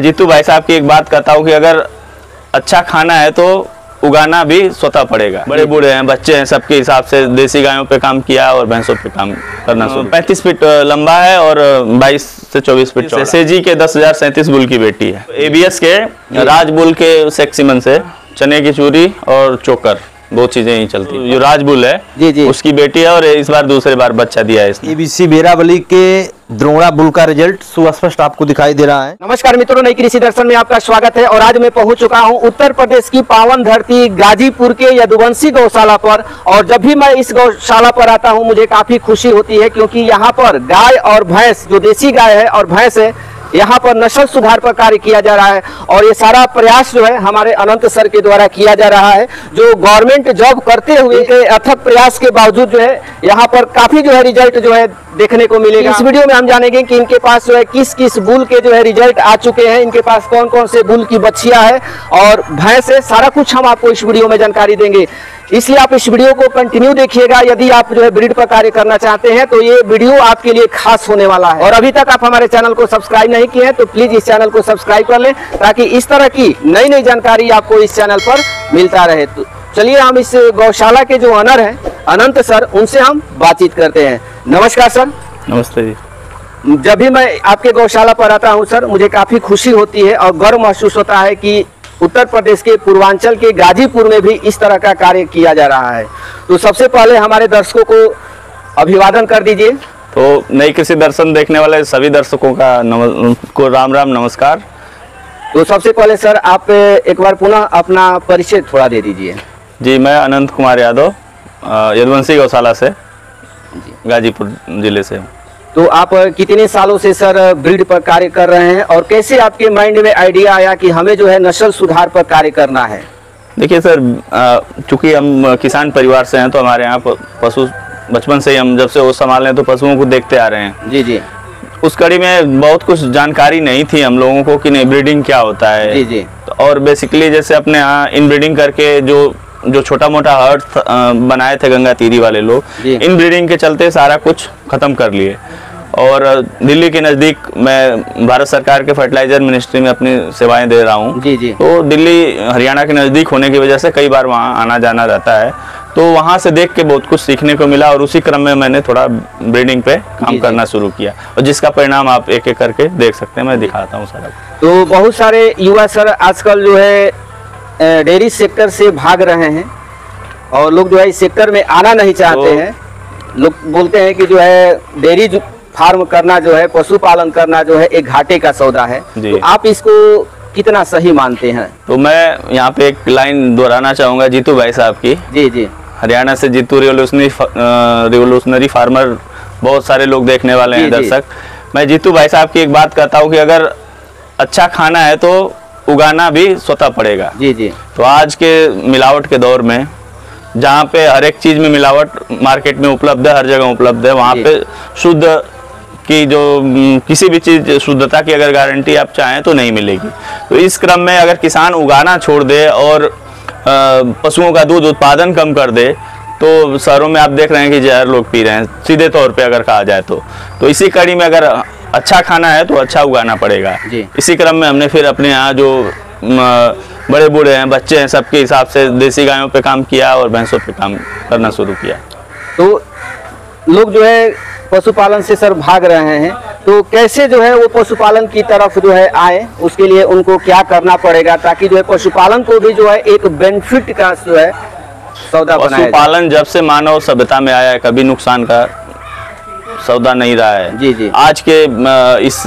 जीतू भाई साहब की एक बात कहता हूँ कि अगर अच्छा खाना है तो उगाना भी स्वतः पड़ेगा। बड़े बूढ़े हैं, बच्चे हैं, सबके हिसाब से देसी गायों पे काम किया और भैंसों पे काम करना शुरू। 35 फीट लंबा है और 22 से 24 फीट चौड़ा। एसएजी के 10,037 बुल की बेटी है। एबीएस के राज बुल के सेक्सीमन से चने की चूरी और चोकर, दो चीजें ही चलती। जो राज बुल है जी उसकी बेटी है और इस बार दूसरे बार बच्चा दिया है इसने। एबीसी बेरावली के द्रोणा बुल का रिजल्ट सुस्पष्ट आपको दिखाई दे रहा है। नमस्कार मित्रों, नई कृषि दर्शन में आपका स्वागत है। और आज मैं पहुंच चुका हूं उत्तर प्रदेश की पावन धरती गाजीपुर के यदुवंशी गौशाला पर। और जब भी मैं इस गौशाला पर आता हूं मुझे काफी खुशी होती है, क्योंकि यहाँ पर गाय और भैंस, जो देसी गाय है और भैंस है, यहाँ पर नस्ल सुधार पर कार्य किया जा रहा है। और ये सारा प्रयास जो है हमारे अनंत सर के द्वारा किया जा रहा है, जो गवर्नमेंट जॉब करते हुए के अथक प्रयास के बावजूद जो है यहाँ पर काफी जो है रिजल्ट जो है देखने को मिलेगा। इस वीडियो में हम जानेंगे कि इनके पास जो है किस किस बुल के जो है रिजल्ट आ चुके हैं, इनके पास कौन कौन से बुल की बच्चियां है और भैंस है, सारा कुछ हम आपको इस वीडियो में जानकारी देंगे। इसलिए आप इस वीडियो को कंटिन्यू देखिएगा। यदि आप जो है ब्रीड पर कार्य करना चाहते हैं तो ये वीडियो आपके लिए खास होने वाला है। और अभी तक आप हमारे चैनल को सब्सक्राइब नहीं किए हैं तो प्लीज इस चैनल को सब्सक्राइब कर लें, ताकि इस तरह की नई नई जानकारी आपको इस चैनल पर मिलता रहे। तो चलिए हम इस गौशाला के जो ऑनर हैं अनंत सर, उनसे हम बातचीत करते हैं। नमस्कार सर। नमस्ते जी। जब भी मैं आपके गौशाला पर आता हूं सर, मुझे काफी खुशी होती है और गर्व महसूस होता है कि उत्तर प्रदेश के पूर्वांचल के गाजीपुर में भी इस तरह का कार्य किया जा रहा है। तो सबसे पहले हमारे दर्शकों को अभिवादन कर दीजिए। तो नई कृषि दर्शन देखने वाले सभी दर्शकों को राम राम नमस्कार। तो सबसे पहले सर आप एक बार पुनः अपना परिचय थोड़ा दे दीजिए। जी, मैं अनंत कुमार यादव यदुवंशी गौशाला से, गाजीपुर जिले से। तो आप कितने सालों से सर ब्रीड पर कार्य कर रहे हैं और कैसे आपके माइंड में आइडिया आया कि हमें जो है नस्ल सुधार पर कार्य करना है? देखिए सर, चूंकि हम किसान परिवार से हैं तो हमारे यहाँ पशु बचपन से ही, हम जब से वो संभाले तो पशुओं को देखते आ रहे हैं। जी जी। उस कड़ी में बहुत कुछ जानकारी नहीं थी हम लोगों को कि नहीं ब्रीडिंग क्या होता है। जी जी। और बेसिकली जैसे अपने यहाँ इन ब्रीडिंग करके जो छोटा मोटा हर्ट बनाए थे गंगा तीरी वाले लोग, इन ब्रीडिंग के चलते सारा कुछ खत्म कर लिए। और दिल्ली के नज़दीक मैं भारत सरकार के फर्टिलाइजर मिनिस्ट्री में अपनी सेवाएं दे रहा हूं। जी जी। तो दिल्ली हरियाणा के नज़दीक होने की वजह से कई बार वहां आना जाना रहता है, तो वहां से देख के बहुत कुछ सीखने को मिला और उसी क्रम में मैंने थोड़ा ब्रीडिंग पे काम करना शुरू किया, और जिसका परिणाम आप एक एक करके देख सकते हैं। मैं दिखाता हूँ सर। तो बहुत सारे युवा सर आजकल जो है डेयरी सेक्टर से भाग रहे हैं और लोग जो है इस सेक्टर में आना नहीं चाहते हैं। लोग बोलते हैं कि जो है डेयरी फार्म करना, जो है पशुपालन करना जो है एक घाटे का सौदा है। तो आप इसको कितना सही मानते हैं? तो मैं यहाँ पे एक लाइन दोहराना चाहूँगा जीतू भाई साहब की। जी जी। हरियाणा से जीतू रिवोल्यूशनरी फार्मर, बहुत सारे लोग देखने वाले हैं दर्शक। मैं जीतू भाई साहब की एक बात कहता हूँ कि अगर अच्छा खाना है तो उगाना भी स्वतः पड़ेगा। जी जी। तो आज के मिलावट के दौर में, जहाँ पे हर एक चीज में मिलावट मार्केट में उपलब्ध है, हर जगह उपलब्ध है, वहाँ पे शुद्ध की जो किसी भी चीज शुद्धता की अगर गारंटी आप चाहें तो नहीं मिलेगी। तो इस क्रम में अगर किसान उगाना छोड़ दे और पशुओं का दूध उत्पादन कम कर दे, तो शहरों में आप देख रहे हैं कि जहर लोग पी रहे हैं, सीधे तौर पे अगर कहा जाए तो इसी कड़ी में अगर अच्छा खाना है तो अच्छा उगाना पड़ेगा। इसी क्रम में हमने फिर अपने यहाँ जो बड़े बूढ़े हैं, बच्चे हैं, सबके हिसाब से देसी गायों पे काम किया और भैंसों पे काम करना शुरू किया। तो लोग जो है पशुपालन से सर भाग रहे हैं, तो कैसे जो है वो पशुपालन की तरफ जो है आए, उसके लिए उनको क्या करना पड़ेगा ताकि जो है पशुपालन को भी जो है एक बेनिफिट का जो है सौदा बनाया जाए? पशुपालन जब से मानव सभ्यता में आया है कभी नुकसान का सौदा नहीं रहा है। जी जी। आज के इस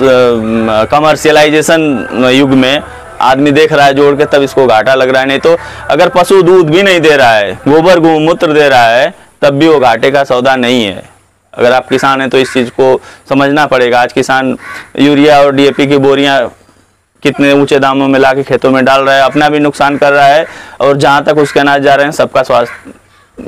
कमर्शियलाइजेशन युग में आदमी देख रहा है जोड़ के, तब इसको घाटा लग रहा है। नहीं तो अगर पशु दूध भी नहीं दे रहा है, गोबर गोमूत्र दे रहा है, तब भी वो घाटे का सौदा नहीं है। अगर आप किसान हैं तो इस चीज़ को समझना पड़ेगा। आज किसान यूरिया और डीएपी की बोरियां कितने ऊंचे दामों में ला के खेतों में डाल रहा है, अपना भी नुकसान कर रहा है, और जहाँ तक उसके अनाज जा रहे हैं सबका स्वास्थ्य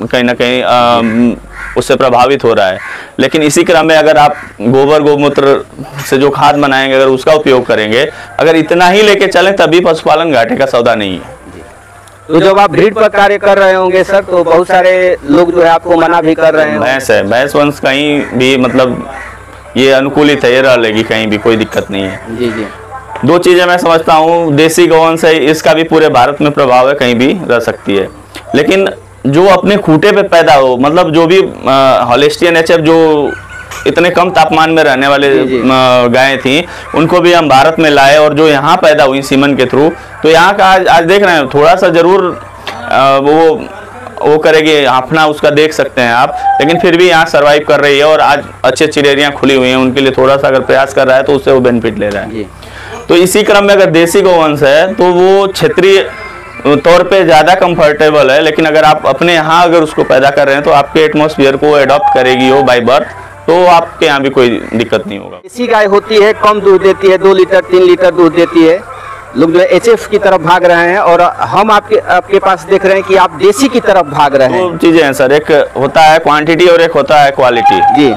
कहीं ना कहीं उससे प्रभावित हो रहा है। लेकिन इसी क्रम में अगर आप गोबर गोमूत्र से जो खाद बनाएंगे, अगर उसका उपयोग करेंगे, अगर इतना ही लेके चलें, तभी पशुपालन घाटे का सौदा नहीं है। तो जब आप ब्रीड पर कार्य कर रहे होंगे सर, तो बहुत सारे लोग जो है आपको मना भी कर रहे हैं। भैंस है, भैंस वंश कहीं भी मतलब ये अनुकूलित है, ये रह लेगी, कहीं भी कोई दिक्कत नहीं है। जी जी। दो चीजें मैं समझता हूँ, देसी गौवंश है इसका भी पूरे भारत में प्रभाव है, कहीं भी रह सकती है, लेकिन जो अपने खूंटे पे पैदा हो, मतलब जो भी हॉलिस्टियन एचएफ जो इतने कम तापमान में रहने वाले गायें थी, उनको भी हम भारत में लाए और जो यहाँ पैदा हुई सीमन के थ्रू, तो यहाँ का आज देख रहे हैं थोड़ा सा जरूर वो करेगी, अपना उसका देख सकते हैं आप, लेकिन फिर भी यहाँ सरवाइव कर रही है और आज अच्छी अच्छी डेयरियाँ खुली हुई हैं, उनके लिए थोड़ा सा अगर प्रयास कर रहा है तो उससे वो बेनिफिट ले रहा है। तो इसी क्रम में अगर देसी गौवंश है तो वो क्षेत्रीय तौर पे ज़्यादा कंफर्टेबल है, लेकिन अगर आप अपने यहाँ अगर उसको पैदा कर रहे हैं तो आपके एटमॉस्फेयर को एडॉप्ट करेगी वो बाय बर्थ, तो आपके यहाँ भी कोई दिक्कत नहीं होगा। देसी गाय होती है, कम दूध देती है, 2 लीटर 3 लीटर दूध देती है, लोग जो है एचएफ की तरफ भाग रहे हैं और हम आपके पास देख रहे हैं कि आप देसी की तरफ भाग रहे हैं। दो चीजें हैं सर, एक होता है क्वांटिटी और एक होता है क्वालिटी जी।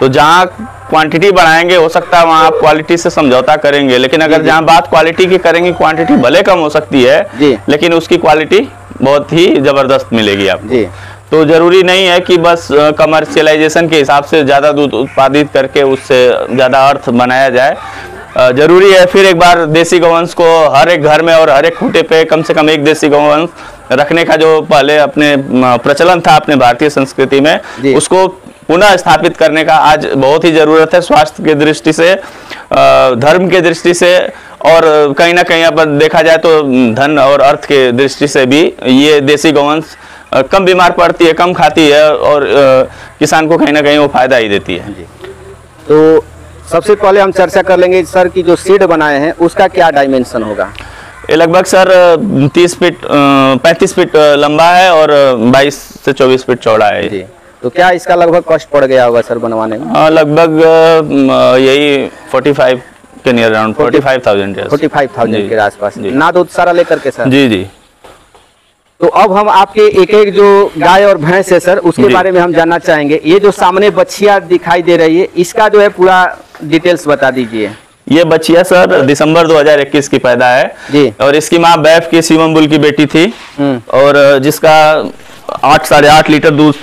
तो जहाँ क्वांटिटी बढ़ाएंगे हो सकता है वहाँ आप क्वालिटी से समझौता करेंगे, लेकिन अगर जहाँ बात क्वालिटी की करेंगे, क्वांटिटी भले कम हो सकती है लेकिन उसकी क्वालिटी बहुत ही जबरदस्त मिलेगी आपको। तो जरूरी नहीं है कि बस कमर्शियलाइजेशन के हिसाब से ज़्यादा दूध उत्पादित करके उससे ज़्यादा अर्थ बनाया जाए। जरूरी है फिर एक बार देसी गौवंश को हर एक घर में और हर एक खूंटे पे कम से कम एक देसी गौवंश रखने का जो पहले अपने प्रचलन था अपने भारतीय संस्कृति में, उसको पुनः स्थापित करने का आज बहुत ही जरूरत है, स्वास्थ्य की दृष्टि से, धर्म के दृष्टि से, और कहीं ना कहीं पर देखा जाए तो धन और अर्थ के दृष्टि से भी ये देसी गौवंश कम बीमार पड़ती है, कम खाती है और किसान को कहीं ना कहीं वो फायदा ही देती है। तो सबसे पहले हम चर्चा कर लेंगे सर की जो शेड बनाए हैं उसका क्या डायमेंशन होगा। ये लगभग सर 30 फीट 35 फीट लंबा है और 22 से 24 फीट चौड़ा है जी। तो क्या इसका लगभग कॉस्ट पड़ गया होगा सर बनवाने में? लगभग यही 45 के नियर अराउंड 45,000 के आसपास, नाद दूध सारा लेकर के सर? जी जी। तो अब हम आपके एक एक जो गाय और भैंस है सर उसके बारे में हम जानना चाहेंगे। ये जो सामने बछिया दिखाई दे रही है इसका जो है पूरा डिटेल्स बता दीजिए। ये बछिया सर दिसंबर 2021 की पैदा है जी, और इसकी माँ बैफ की शिवम बुल की बेटी थी और जिसका 8 साढ़े 8 लीटर दूध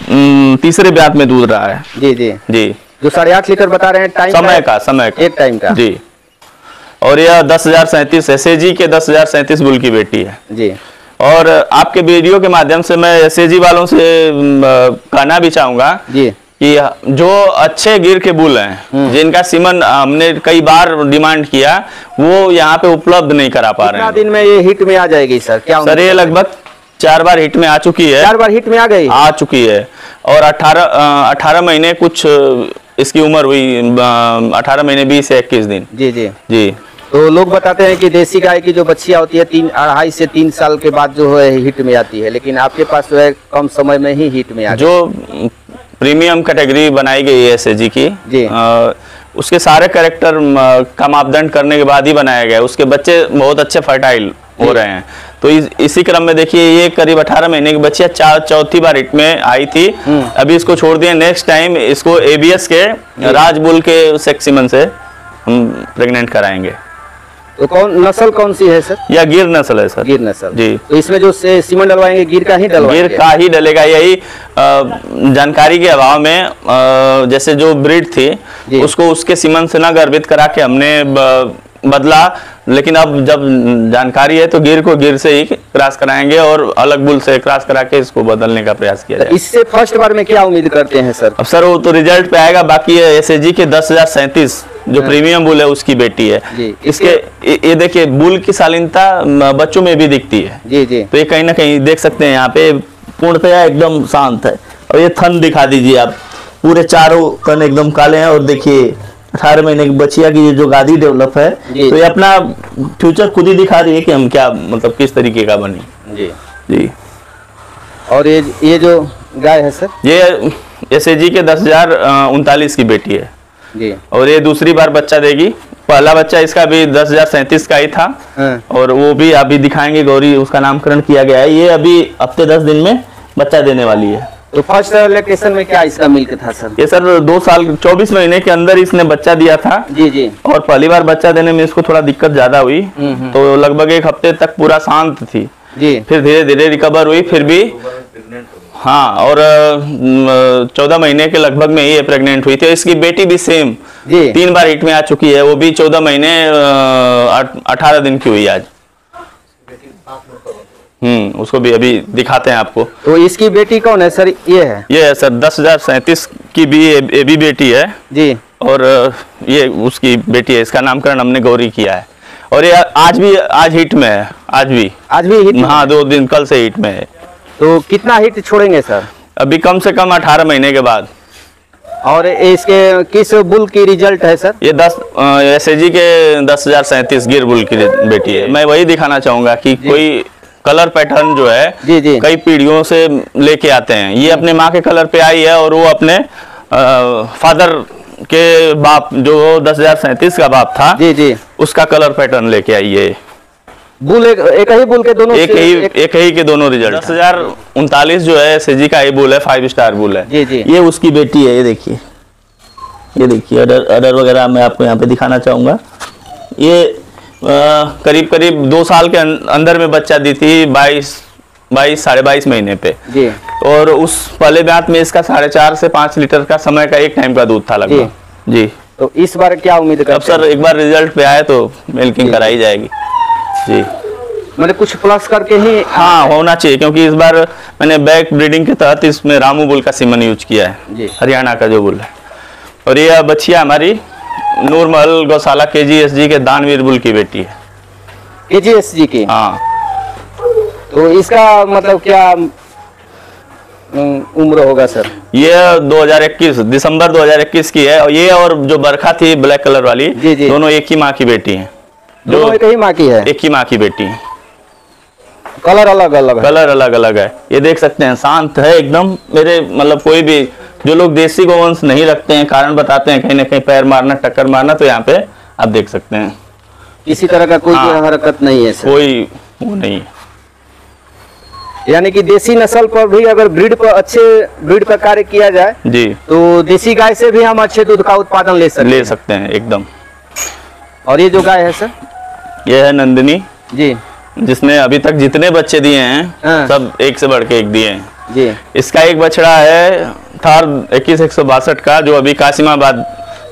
तीसरे ब्यात में दूध रहा है जी जी जी। जो 8.5 लीटर बता रहे हैं टाइम समय का एक टाइम का जी। और यह 10,037 एसएजी के 10,037 बुल की बेटी है जी। और आपके वीडियो के माध्यम से मैं एसएजी वालों से कहना भी चाहूंगा जी कि जो अच्छे गिर के बुल हैं जिनका सीमन हमने कई बार डिमांड किया वो यहाँ पे उपलब्ध नहीं करा पा रहे हैं। दिन में ये हिट में आ जाएगी सर? क्या सर ये लगभग 4 बार हिट में आ चुकी है। 4 बार हिट में आ चुकी है और 18 महीने कुछ इसकी उम्र हुई, 18 महीने 20 से 21 दिन जी जी जी। तो लोग बताते हैं कि देसी गाय की जो बच्चियां होती है 2.5 से 3 साल के बाद जो है हिट में आती है, लेकिन आपके पास जो है कम समय में ही हिट में आ जो प्रीमियम कैटेगरी बनाई गई है एसएजी की जी। उसके सारे कैरेक्टर का मापदंड करने के बाद ही बनाया गया, उसके बच्चे बहुत अच्छे फर्टाइल हो रहे हैं। तो इसी क्रम में देखिए ये करीब 18 महीने की बच्चिया चौथी बार हिट में आई थी, अभी इसको छोड़ दिया, नेक्स्ट टाइम इसको एबीएस के राजबुल के सेक्सीमन से हम प्रेग्नेंट कराएंगे। तो नस्ल कौन सी है सर? या गिर नस्ल है सर। गिर नस्ल जी। तो इसमें जो सीमन डलवाएंगे गिर का ही डलवाएंगे? गिर का ही डलेगा, यही जानकारी के अभाव में जैसे जो ब्रीड थी उसको उसके सीमन से ना गर्भित करा के हमने बदला, लेकिन अब जब जानकारी है तो गिर को गिर से ही क्रॉस कराएंगे और अलग बुल से क्रॉस करा के इसको बदलने का प्रयास किया जाए। इससे फर्स्ट बार में क्या उम्मीद करते हैं सर? अब सर वो तो रिजल्ट पे आएगा, बाकी एसएजी के 10,037 जो प्रीमियम बुल है उसकी बेटी है जी। इसके ये देखिए बुल की शालीनता बच्चों में भी दिखती है जी जी। तो ये कहीं ना कहीं देख सकते हैं यहाँ पे पूर्णतया एकदम शांत है। और ये थन दिखा दीजिए आप, पूरे चारों थन एकदम काले हैं और देखिए 18 महीने की बच्चिया की जो गादी डेवलप है तो ये अपना फ्यूचर खुद ही दिखा रही है कि हम क्या मतलब किस तरीके का बनी जी जी। और ये जो गाय है सर ये एसएजी के 10,039 की बेटी है जी। और ये दूसरी बार बच्चा देगी, पहला बच्चा इसका भी 10,037 का ही था और वो भी अभी दिखाएंगे, गौरी उसका नामकरण किया गया है, ये अभी हफ्ते 10 दिन में बच्चा देने वाली है। तो फर्स्ट लैक्टेशन में क्या इसका मिल्क था सर? ये सर 2 साल 24 महीने के अंदर इसने बच्चा दिया था जी जी। और पहली बार बच्चा देने में इसको थोड़ा दिक्कत ज्यादा हुई, तो लगभग 1 हफ्ते तक पूरा शांत थी जी। फिर धीरे धीरे रिकवर हुई, फिर भी हाँ, और 14 महीने के लगभग में ही ये प्रेग्नेंट हुई थी। इसकी बेटी भी सेम जी 3 बार हिट में आ चुकी है, वो भी 14 महीने 18 दिन की हुई आज। उसको भी अभी दिखाते हैं आपको। तो इसकी बेटी कौन है सर? ये है सर 10,037 की भी बेटी है जी, और ये उसकी बेटी है। इसका नामकरण हमने गौरी किया है और ये आज हिट में है। आज भी हिट में? हाँ, 2 दिन कल से हिट में है। तो कितना हिट छोड़ेंगे सर? अभी कम से कम 18 महीने के बाद। और इसके किस बुल की रिजल्ट है सर? ये SAG के 10,037 गिर बुल की बेटी है। मैं वही दिखाना चाहूंगा कि कोई कलर पैटर्न जो है जी कई पीढ़ियों से लेके आते हैं। ये अपने माँ के कलर पे आई है और वो अपने फादर के बाप जो 10,037 का बाप था जी उसका कलर पैटर्न लेके आई है। बुल एक ही बुल के दोनों एक ही के दोनों रिजल्ट। 10,039 जो है SAG का ही बुल है, 5 स्टार बुल है। जी ये उसकी बेटी है। ये देखिए अडर वगैरह मैं आपको यहाँ पे दिखाना चाहूंगा। ये करीब 2 साल के अंदर में बच्चा दी थी, 22 22 महीने पे जी। और उस पहले ब्यात में इसका 4.5 से 5 लीटर का समय का एक टाइम का दूध था लगभग जी। तो इस बार क्या उम्मीद करते हैं? अब सर एक बार रिजल्ट पे आए तो मिल्किंग कराई जाएगी जी। मतलब कुछ प्लस करके ही हाँ होना चाहिए, क्योंकि इस बार मैंने बैक ब्रीडिंग के तहत इसमें रामू बुल का सीमन यूज किया है जी, हरियाणा का जो बुल है। और ये बच्चिया हमारी नूरमहल गौशाला KGSG के दानवीर बुल की बेटी है। KGSG की? हाँ। तो इसका मतलब क्या उम्र होगा सर? ये 2021 दिसंबर 2021 की है। और ये और जो बरखा थी ब्लैक कलर वाली जी। दोनों एक ही माँ की बेटी हैं। दोनों एक ही माँ की है? एक ही माँ की बेटी है। कलर अलग अलग है। ये देख सकते हैं, शांत है एकदम। मेरे मतलब कोई भी जो लोग देसी गोवंश नहीं रखते हैं, कारण बताते हैं कहीं ना कहीं पैर मारना टक्कर मारना, तो यहाँ पे आप देख सकते हैं किसी तरह का कोई हरकत नहीं है सर? कोई वो नहीं है। यानी कि देसी नस्ल पर भी अगर अच्छे ब्रीड पर कार्य किया जाए जी तो देसी गाय से भी हम अच्छे दूध का उत्पादन ले सकते हैं एकदम। और ये जो गाय है सर? ये है नंदिनी जी, जिसने अभी तक जितने बच्चे दिए हैं सब एक से बढ़ के एक दिए हैं जी। इसका एक बछड़ा है थार 21,162 का, जो अभी कासिमाबाद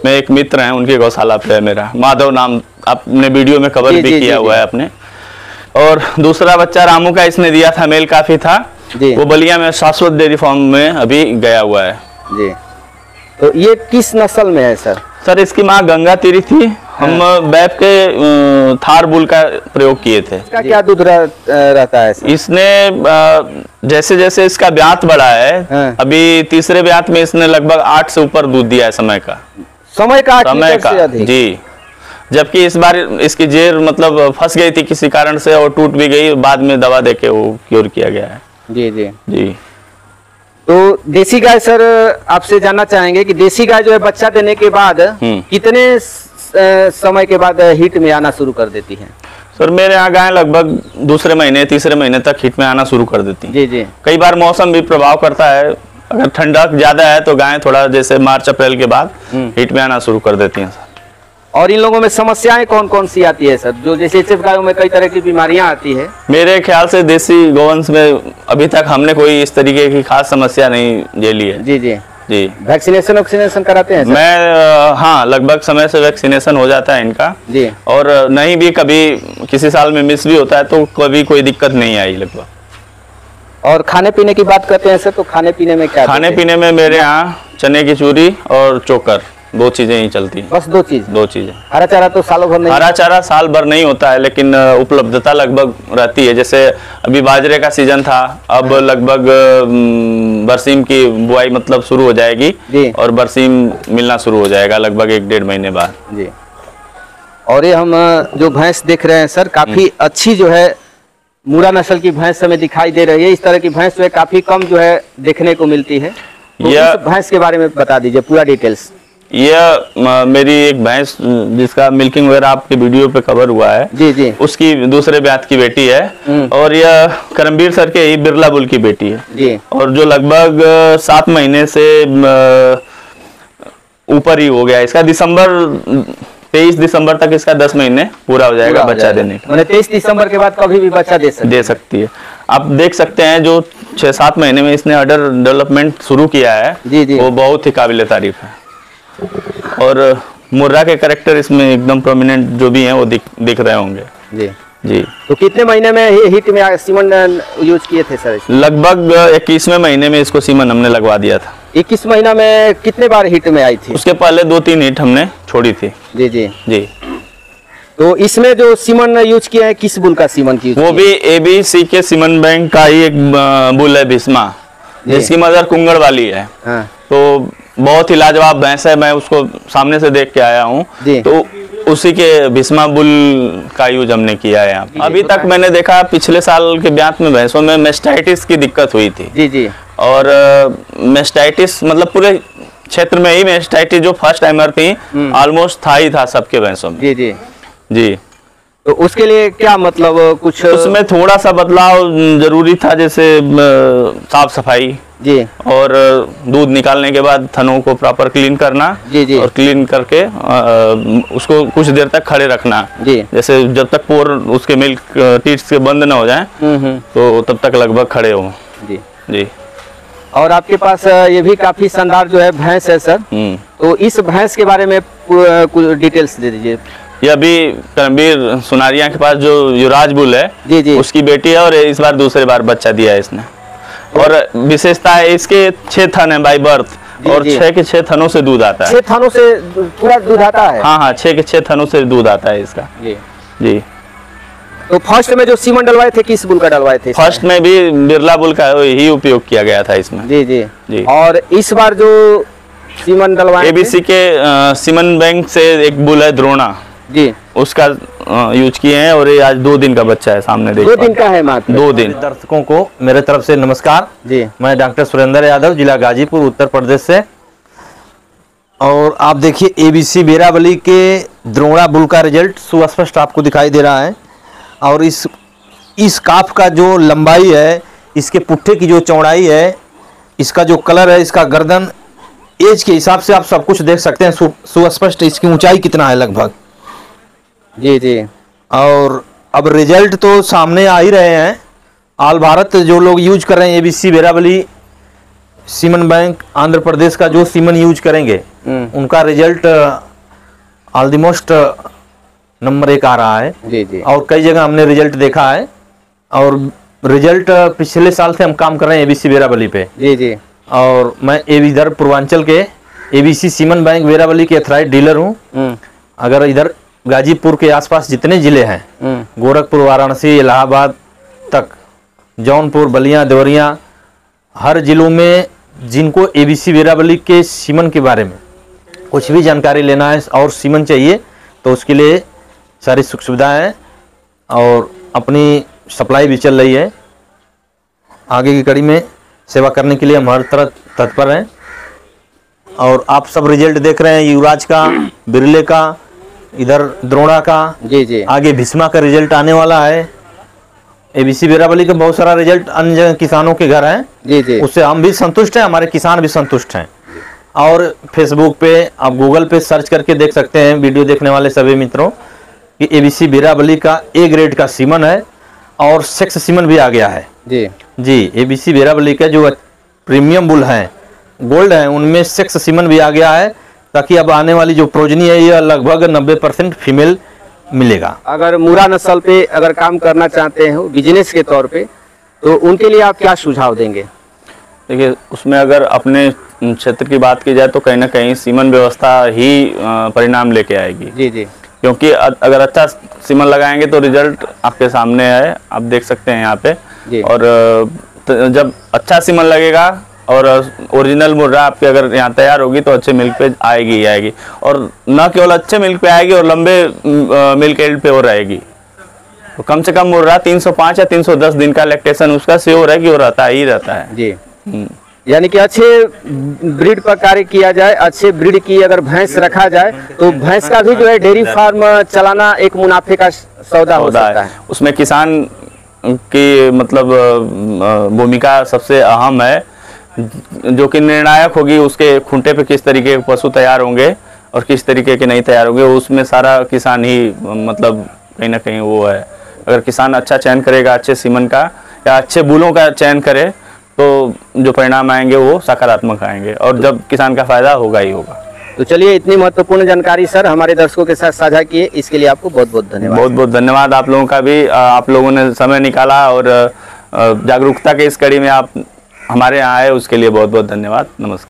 में एक मित्र हैं उनके गौशाला पे है मेरा, माधव नाम, आपने वीडियो में कवर भी किया हुआ है आपने। और दूसरा बच्चा रामू का इसने दिया था, मेल काफी था, वो बलिया में शाश्वत डेयरी फार्म में अभी गया हुआ है जी। तो ये किस नस्ल में है सर? सर इसकी माँ गंगा तीरी थी। हम बैप के थार बुल का प्रयोग किए थे। इसका क्या दूध रहता है सर? इसने जैसे जैसे इसका ब्यात बढ़ा है, अभी तीसरे ब्यात में इसने लगभग 8 से ऊपर दूध दिया है समय का जी। जबकि इस बार इसकी जेर मतलब फंस गई थी किसी कारण से और टूट भी गई, बाद में दवा देके वो क्योर किया गया है जी जी जी। तो देसी गाय सर आपसे जानना चाहेंगे कि देसी गाय जो है बच्चा देने के बाद कितने समय के बाद हिट में आना शुरू कर देती है? सर मेरे यहाँ गाय लगभग दूसरे महीने तीसरे महीने तक हिट में आना शुरू कर देती है जी जी। कई बार मौसम भी प्रभाव करता है, अगर ठंडक ज्यादा है तो गाय थोड़ा जैसे मार्च अप्रैल के बाद हिट में आना शुरू कर देती हैं सर। और इन लोगों में समस्याएं कौन कौन सी आती है सर? जो जैसे गायों में कई तरह की बीमारियां आती है। मेरे ख्याल से देसी गोवंश में अभी तक हमने कोई इस तरीके की खास समस्या नहीं झेली है जी जी जी। वैक्सीनेशन कराते हैं सर? मैं हाँ लगभग समय से वैक्सीनेशन हो जाता है इनका जी। और नहीं भी कभी किसी साल में मिस भी होता है तो कभी कोई दिक्कत नहीं आई लगभग। और खाने पीने की बात करते हैं सर, तो खाने पीने में क्या? खाने पीने में मेरे यहाँ चने की चूरी और चोकर, 2 चीजें ही चलती हैं। बस 2 चीजें? हरा चारा तो सालों भर नहीं? हरा चारा साल भर नहीं होता है, लेकिन उपलब्धता लगभग रहती है। जैसे अभी बाजरे का सीजन था, अब लगभग बरसीम की बुआई मतलब शुरू हो जाएगी जी। और बरसीम मिलना शुरू हो जाएगा लगभग 1-1.5 महीने बाद जी। और ये हम जो भैंस देख रहे हैं सर, काफी अच्छी जो है मुरा नस्ल की भैंस हमें दिखाई दे रही है। इस तरह की भैंस जो है काफी कम जो है देखने को मिलती है। तो इस भैंस के बारे में बता दीजिए पूरा डिटेल्स। यह मेरी एक भैंस जिसका मिल्किंग वगैरह आपके वीडियो पे कवर हुआ है जी जी, उसकी दूसरे ब्यात की बेटी है और यह करमबीर सर के ही बिरला बुल की बेटी है जी। और जो लगभग 7 महीने से ऊपर ही हो गया, इसका दिसंबर 23 दिसंबर तक इसका 10 महीने पूरा हो जाएगा बच्चा देने का। मैंने 23 दिसंबर के बाद कभी भी बच्चा दे सकती है। आप देख सकते हैं जो 6-7 महीने में इसने अडर डेवलपमेंट शुरू किया है जी जी, वो बहुत ही काबिल तारीफ है। और मुर्रा के कैरेक्टर इसमें एकदम प्रोमिनेंट जो भी हैं वो दिख रहे होंगे जी जी। तो कितने महीने में हिट में सीमन यूज किए थे सर? लगभग 21वें महीने में इसको सीमन हमने लगवा दिया था। 21 महीना में कितने बार हिट में आई थी? उसके पहले 2-3 हिट हमने छोड़ी थी। जी जी जी। तो इसमें जो सीमन यूज किया है किस बुल का सीमन की? वो भी ABC के सीमन बैंक का ही एक बुल है भीष्मा, जिसकी मदर कुंगड़ वाली है। हाँ। तो बहुत ही लाजवाब भैंस है, मैं उसको सामने से देख के आया हूँ। तो उसी के भीष्मा बुल का यूज हमने किया है यहाँ। अभी तक मैंने देखा पिछले साल के ब्यात में भैंसों में मेस्टाइटिस की दिक्कत हुई थी। जी जी। और मेस्टाइटिस मतलब पूरे क्षेत्र में ही मेस्टाइटिस जो फर्स्ट टाइमर थी ऑलमोस्ट था ही था सबके भैंसों में। जी जी जी। तो उसके लिए क्या मतलब कुछ उसमें थोड़ा सा बदलाव जरूरी था, जैसे साफ सफाई जी, और दूध निकालने के बाद थनों को प्रॉपर क्लीन करना जी जी, और क्लीन करके उसको कुछ देर तक खड़े रखना जी। जैसे जब तक पोर उसके मिल्क टीट्स के बंद ना हो जाए तो तब तक लगभग खड़े हो। जी जी। और आपके पास ये भी काफी शानदार जो है भैंस है सर, तो इस भैंस के बारे में कुछ डिटेल्स दे दीजिए। ये अभी करमवीर सुनारिया के पास जो युवराज बुल है जी जी, उसकी बेटी है और इस बार दूसरे बार बच्चा दिया है इसने। और विशेषता है इसके 6 थन है बाई बर्थ और 6 के 6 थनों से दूध आता है। 6 थनों से पूरा दूध आता है? हाँ हाँ, 6 के 6 थनों से दूध आता है इसका। जी जी। तो फर्स्ट में जो सीमन डलवाए थे किस बुल का डलवाए थे? फर्स्ट में भी बिरला बुल का ही उपयोग किया गया था इसमें। जी जी जी। और इस बार जो सीमन डलवाए ABC के सीमन बैंक से एक बुल है द्रोणा जी, उसका यूज किए हैं और ये आज 2 दिन का बच्चा है, सामने देखो। 2 दिन का है मात्र? 2 दिन। दर्शकों को मेरे तरफ से नमस्कार जी। मैं डॉक्टर सुरेंद्र यादव, जिला गाजीपुर, उत्तर प्रदेश से। और आप देखिए ABC बेराबली के द्रोणा बुल का रिजल्ट सुस्पष्ट आपको दिखाई दे रहा है। और इस काफ का जो लंबाई है, इसके पुट्ठे की जो चौड़ाई है, इसका जो कलर है, इसका गर्दन, एज के हिसाब से आप सब कुछ देख सकते हैं सुस्पष्ट। इसकी ऊंचाई कितना है लगभग। जी जी। और अब रिजल्ट तो सामने आ ही रहे हैं। ऑल भारत जो लोग यूज कर रहे हैं ABC बेराबली semen bank Andhra Pradesh का जो सीमन यूज करेंगे उनका रिजल्ट ऑलमोस्ट नंबर 1 आ रहा है। जी जी। और कई जगह हमने रिजल्ट देखा है और रिजल्ट पिछले साल से हम काम कर रहे हैं ABC बेराबली पे। जी जी। और मैं इधर पूर्वांचल के ABC सीमन बैंक बेराबली के अथराइज्ड डीलर हूँ। अगर इधर गाजीपुर के आसपास जितने जिले हैं, गोरखपुर, वाराणसी, इलाहाबाद तक, जौनपुर, बलिया, देवरिया, हर जिलों में जिनको ABC बेराबली के सीमन के बारे में कुछ भी जानकारी लेना है और सीमन चाहिए तो उसके लिए सारी सुख सुविधाएं हैं और अपनी सप्लाई भी चल रही है। आगे की कड़ी में सेवा करने के लिए हम हर तरह तत्पर हैं। और आप सब रिजल्ट देख रहे हैं, युवराज का, बिरले का, इधर द्रोणा का, जी जी, आगे भीष्मा का रिजल्ट आने वाला है। ABC बेराबली का बहुत सारा रिजल्ट अन्य किसानों के घर हैं। जी जी, उससे हम भी संतुष्ट हैं, हमारे किसान भी संतुष्ट हैं। और फेसबुक पे आप गूगल पे सर्च करके देख सकते हैं, वीडियो देखने वाले सभी मित्रों, कि ABC बेराबली का A ग्रेड का सीमन है और सेक्स सीमन भी आ गया है। जी जी, ABC बेराबली का जो प्रीमियम बुल हैं, गोल्ड हैं, उनमें सेक्स सीमन भी आ गया है, ताकि अब आने वाली जो प्रोजनी है ये लगभग 90% फीमेल मिलेगा। अगर मुर्रा नस्ल पे अगर काम करना चाहते हैं बिजनेस के तौर पे, तो उनके लिए आप क्या सुझाव देंगे? देखिए, उसमें अगर अपने क्षेत्र की बात की जाए तो कहीं ना कहीं सीमन व्यवस्था ही परिणाम लेके आएगी। जी जी, क्योंकि अगर अच्छा सीमन लगाएंगे तो रिजल्ट आपके सामने है, आप देख सकते हैं यहाँ पे। और जब अच्छा सीमन लगेगा और ओरिजिनल मुर्रा आपके अगर यहाँ तैयार होगी तो अच्छे मिल्क पे आएगी ही आएगी। और न केवल अच्छे मिल्क पे आएगी और लंबे मिल्क एल्ड पे और रहेगी। तो कम से कम मुर्रा 305 या 310 दिन का लैक्टेशन उसका श्योर है कि वो रहता ही रहता है। जी। यानी कि अच्छे ब्रीड पर कार्य किया जाए, अच्छे ब्रीड की अगर भैंस रखा जाए तो भैंस का भी जो है डेयरी फार्म चलाना एक मुनाफे का सौदा हो सकता है। उसमें किसान की मतलब भूमिका सबसे अहम है, जो कि निर्णायक होगी उसके खूंटे पे किस तरीके के पशु तैयार होंगे और किस तरीके के नहीं तैयार होंगे, उसमें सारा किसान ही मतलब कहीं ना कहीं वो है। अगर किसान अच्छा चयन करेगा अच्छे सीमन का या अच्छे बुलों का चयन करे तो जो परिणाम आएंगे वो सकारात्मक आएंगे, और जब किसान का फायदा होगा ही होगा। तो चलिए, इतनी महत्वपूर्ण जानकारी सर हमारे दर्शकों के साथ साझा किए, इसके लिए आपको बहुत बहुत धन्यवाद। बहुत बहुत धन्यवाद आप लोगों का भी, आप लोगों ने समय निकाला और जागरूकता के इस कड़ी में आप हमारे यहाँ आए, उसके लिए बहुत बहुत धन्यवाद। नमस्कार।